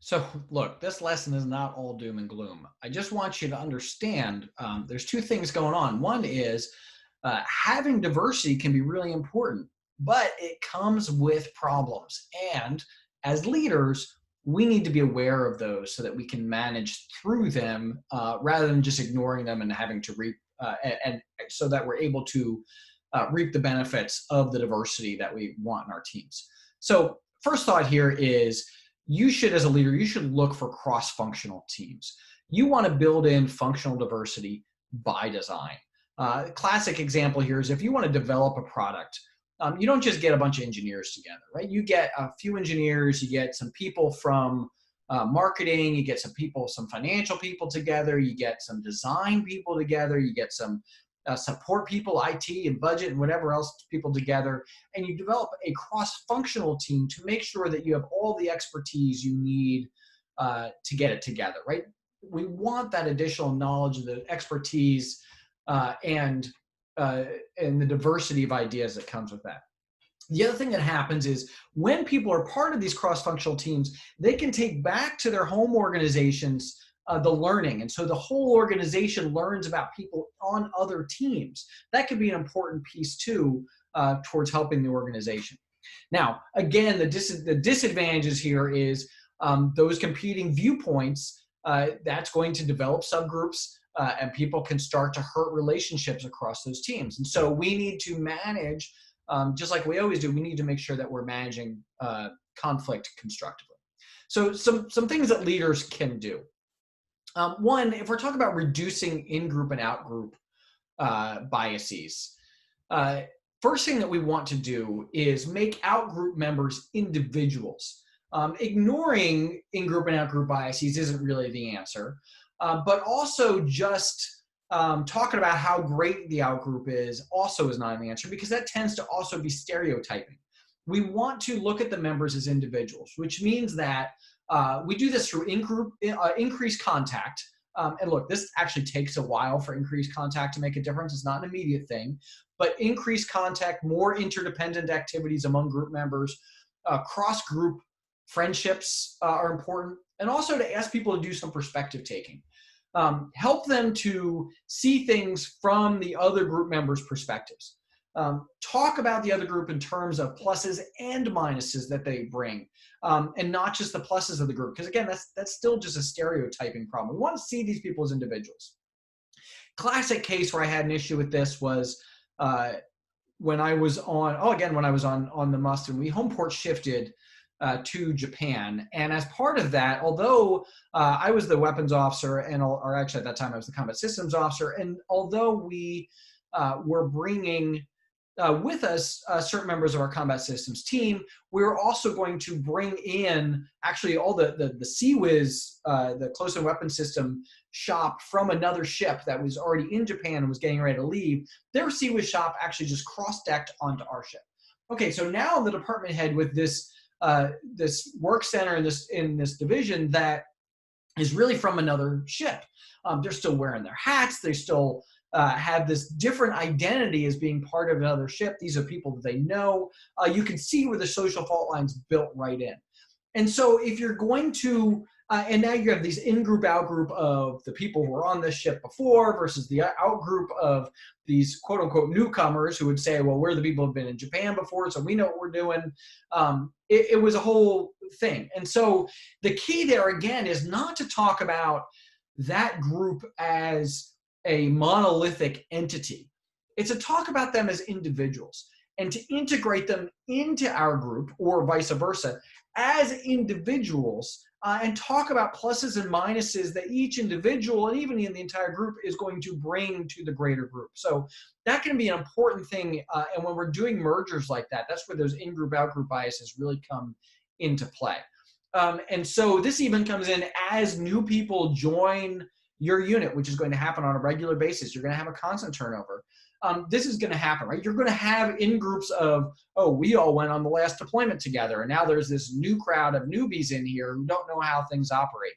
So, look, this lesson is not all doom and gloom. I just want you to understand there's two things going on. One is having diversity can be really important, but it comes with problems. And as leaders, we need to be aware of those so that we can manage through them rather than just ignoring them and having to reap, and so that we're able to reap the benefits of the diversity that we want in our teams. So, first thought here is you should, as a leader, you should look for cross-functional teams. You want to build in functional diversity by design. Classic example here is if you want to develop a product, you don't just get a bunch of engineers together, right? You get a few engineers, you get some people from marketing, you get some people, some financial people together, you get some design people together, you get some support people, IT and budget and whatever else people together, and you develop a cross-functional team to make sure that you have all the expertise you need to get it together, right? We want that additional knowledge, the expertise, and the diversity of ideas that comes with that. The other thing that happens is when people are part of these cross-functional teams, they can take back to their home organizations the learning. And so the whole organization learns about people on other teams. That could be an important piece too towards helping the organization. Now, again, the disadvantages here is those competing viewpoints, that's going to develop subgroups and people can start to hurt relationships across those teams. And so we need to manage, just like we always do, we need to make sure that we're managing conflict constructively. So some things that leaders can do. One, if we're talking about reducing in-group and out-group biases, first thing that we want to do is make out-group members individuals. Ignoring in-group and out-group biases isn't really the answer, but also just talking about how great the out-group is also is not an answer, because that tends to also be stereotyping. We want to look at the members as individuals, which means that we do this through increased contact. And look, this actually takes a while for increased contact to make a difference. It's not an immediate thing, but increased contact, more interdependent activities among group members, cross-group friendships are important, and also to ask people to do some perspective taking. Help them to see things from the other group members' perspectives. Talk about the other group in terms of pluses and minuses that they bring, and not just the pluses of the group. Because again, that's still just a stereotyping problem. We want to see these people as individuals. Classic case where I had an issue with this was when I was on the Mustang, we home port shifted to Japan. And as part of that, although I was the weapons officer, or actually at that time I was the combat systems officer, and although we were bringing with us certain members of our combat systems team, we were also going to bring in actually all the CWIS, the close-in weapon system shop from another ship that was already in Japan and was getting ready to leave. Their CWIS shop actually just cross-decked onto our ship. Okay, so now the department head with this this work center in this division that is really from another ship. They're still wearing their hats. They still have this different identity as being part of another ship. These are people that they know. You can see where the social fault lines built right in. And so if you're going to, and now you have these in-group, out-group of the people who were on this ship before versus the out-group of these quote-unquote newcomers who would say, well, we're the people who've been in Japan before, so we know what we're doing. It was a whole thing. And so the key there, again, is not to talk about that group as a monolithic entity. It's to talk about them as individuals and to integrate them into our group, or vice versa, as individuals, and talk about pluses and minuses that each individual and even in the entire group is going to bring to the greater group. So that can be an important thing. And when we're doing mergers like that, that's where those in-group, out-group biases really come into play. And so this even comes in as new people join your unit, which is going to happen on a regular basis. You're going to have a constant turnover. This is going to happen, right? You're going to have in groups of, oh, we all went on the last deployment together, and now there's this new crowd of newbies in here who don't know how things operate.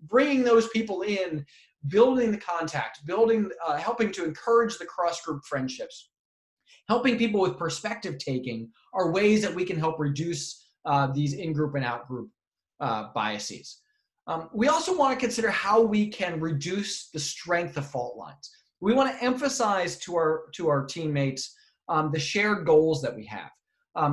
Bringing those people in, building the contact, helping to encourage the cross-group friendships, helping people with perspective taking are ways that we can help reduce these in-group and out-group biases. We also want to consider how we can reduce the strength of fault lines. We want to emphasize to our teammates the shared goals that we have,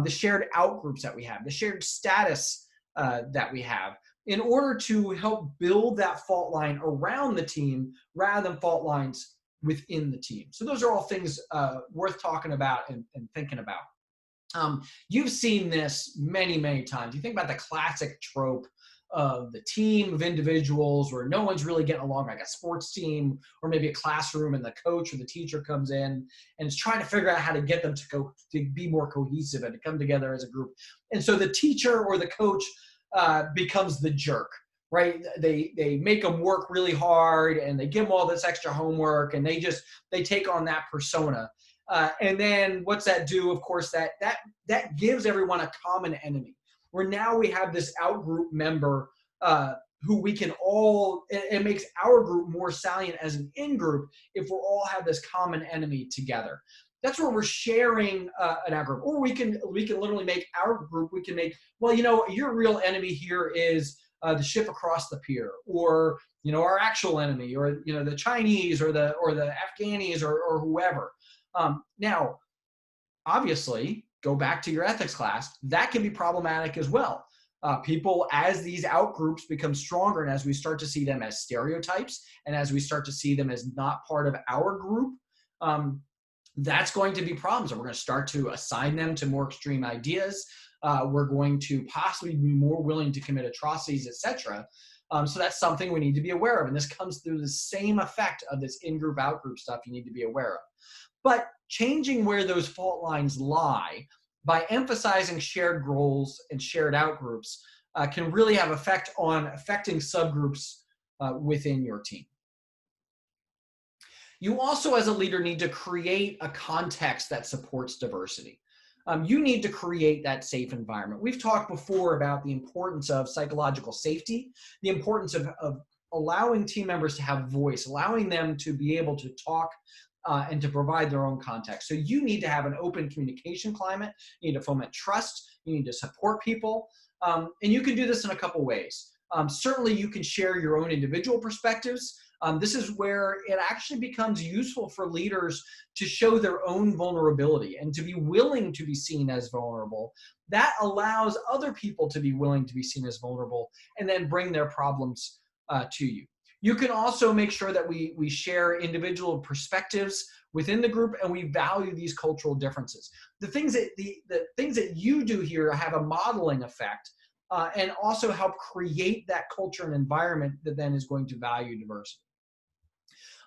the shared outgroups that we have, the shared status that we have, in order to help build that fault line around the team rather than fault lines within the team. So those are all things worth talking about and thinking about. You've seen this many, many times. You think about the classic trope of the team of individuals where no one's really getting along, like a sports team or maybe a classroom, and the coach or the teacher comes in and is trying to figure out how to get them to be more cohesive and to come together as a group. And so the teacher or the coach becomes the jerk, right? They make them work really hard and they give them all this extra homework and they take on that persona. And then what's that do? Of course, that gives everyone a common enemy, where now we have this out-group member who we can all, it makes our group more salient as an in-group if we all have this common enemy together. That's where we're sharing an out-group. Or we can literally make our group, we can make, well, your real enemy here is the ship across the pier, or, our actual enemy, or, the Chinese or the Afghanis or whoever. Now, obviously, go back to your ethics class, that can be problematic as well. People, as these outgroups become stronger and as we start to see them as stereotypes and as we start to see them as not part of our group, that's going to be problems. And we're going to start to assign them to more extreme ideas. We're going to possibly be more willing to commit atrocities, etc. So that's something we need to be aware of. And this comes through the same effect of this in-group, out-group stuff you need to be aware of. But changing where those fault lines lie by emphasizing shared goals and shared outgroups can really have effect on affecting subgroups within your team. You also, as a leader, need to create a context that supports diversity. You need to create that safe environment. We've talked before about the importance of psychological safety, the importance of allowing team members to have voice, allowing them to be able to talk and to provide their own context. So you need to have an open communication climate. You need to foment trust. You need to support people. And you can do this in a couple ways. Certainly, you can share your own individual perspectives. This is where it actually becomes useful for leaders to show their own vulnerability and to be willing to be seen as vulnerable. That allows other people to be willing to be seen as vulnerable and then bring their problems to you. You can also make sure that we share individual perspectives within the group and we value these cultural differences. The things that you do here have a modeling effect and also help create that culture and environment that then is going to value diversity.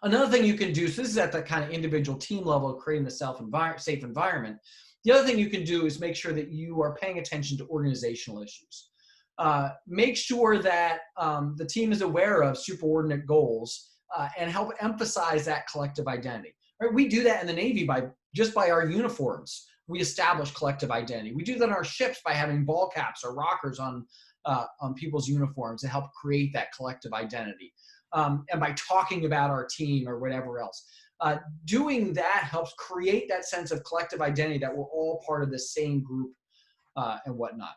Another thing you can do, so this is at the kind of individual team level, creating the safe environment. The other thing you can do is make sure that you are paying attention to organizational issues. Make sure that the team is aware of superordinate goals and help emphasize that collective identity. Right? We do that in the Navy just by our uniforms. We establish collective identity. We do that on our ships by having ball caps or rockers on people's uniforms to help create that collective identity. And by talking about our team or whatever else. Doing that helps create that sense of collective identity that we're all part of the same group and whatnot.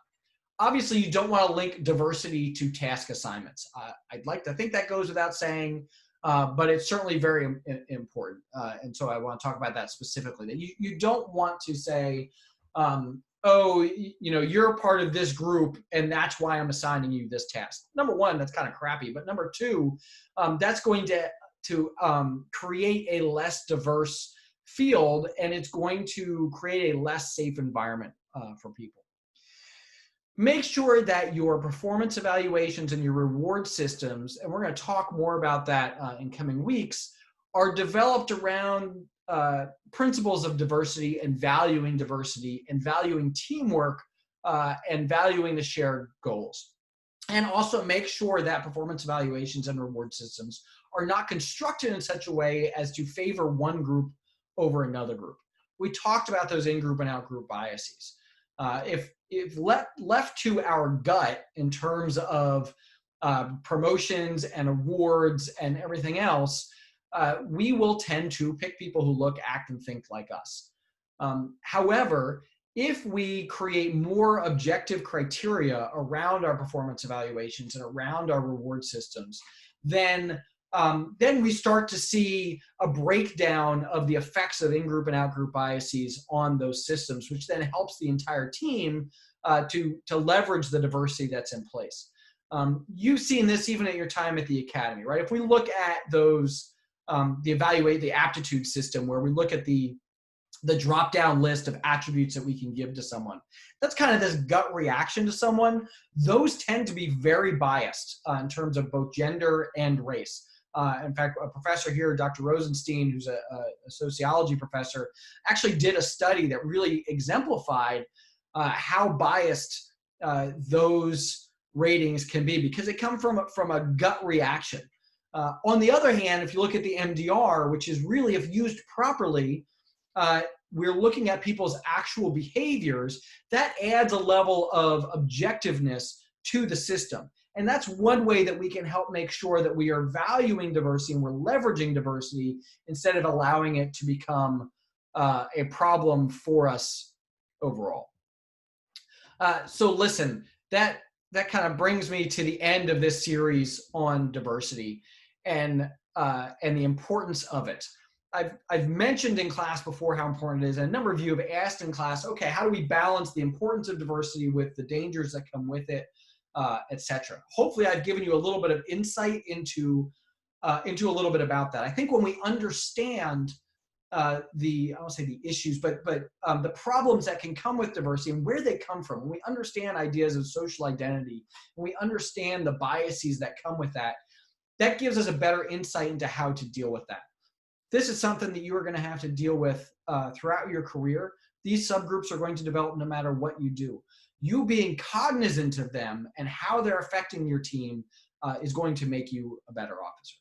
Obviously, you don't want to link diversity to task assignments. I'd like to think that goes without saying, but it's certainly very important. And so I want to talk about that specifically. That you don't want to say, oh, you're a part of this group and that's why I'm assigning you this task. Number one, that's kind of crappy. But number two, that's going to create a less diverse field and it's going to create a less safe environment for people. Make sure that your performance evaluations and your reward systems, and we're going to talk more about that in coming weeks, are developed around principles of diversity and valuing teamwork and valuing the shared goals. And also make sure that performance evaluations and reward systems are not constructed in such a way as to favor one group over another group. We talked about those in-group and out-group biases. If left to our gut in terms of promotions and awards and everything else, we will tend to pick people who look, act, and think like us. However, if we create more objective criteria around our performance evaluations and around our reward systems, then we start to see a breakdown of the effects of in-group and out-group biases on those systems, which then helps the entire team to leverage the diversity that's in place. You've seen this even at your time at the academy, right? If we look at those, the aptitude system, where we look at the drop down list of attributes that we can give to someone. That's kind of this gut reaction to someone. Those tend to be very biased in terms of both gender and race. In fact, a professor here, Dr. Rosenstein, who's a sociology professor, actually did a study that really exemplified how biased those ratings can be, because they come from a gut reaction. On the other hand, if you look at the MDR, which is really, if used properly, we're looking at people's actual behaviors, that adds a level of objectiveness to the system. And that's one way that we can help make sure that we are valuing diversity and we're leveraging diversity instead of allowing it to become a problem for us overall. So listen, that kind of brings me to the end of this series on diversity and the importance of it. I've mentioned in class before how important it is, and a number of you have asked in class, okay, how do we balance the importance of diversity with the dangers that come with it, etc. Hopefully I've given you a little bit of insight into a little bit about that. I think when we understand I won't say the issues, but the problems that can come with diversity and where they come from, when we understand ideas of social identity, when we understand the biases that come with that, that gives us a better insight into how to deal with that. This is something that you are going to have to deal with throughout your career. These subgroups are going to develop no matter what you do. You being cognizant of them and how they're affecting your team is going to make you a better officer.